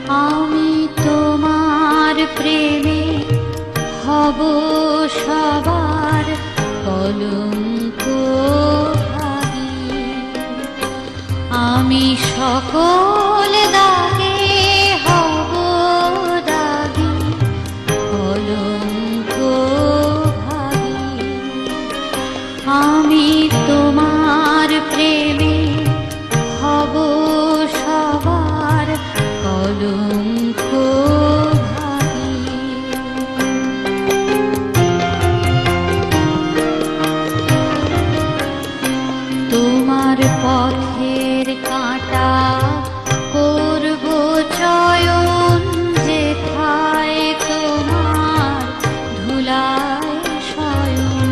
আমি তোমার প্রেমে হব সবার কলঙ্ক ভাগী। আমি সকল দাগে হব দাগী, কলঙ্ক ভাগী। আমি তোমার প্রেমে হব সবার কলঙ্ক ভাগী। তোমার পথের কাঁটা করব চয়ন, যেথায় তোমার ধুলায় শয়ন।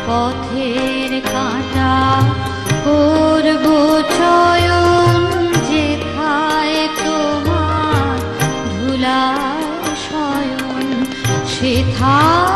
পথের কাঁটা করব চয়ন, যেথায় তোমার ধুলায় শয়ন। সেথায়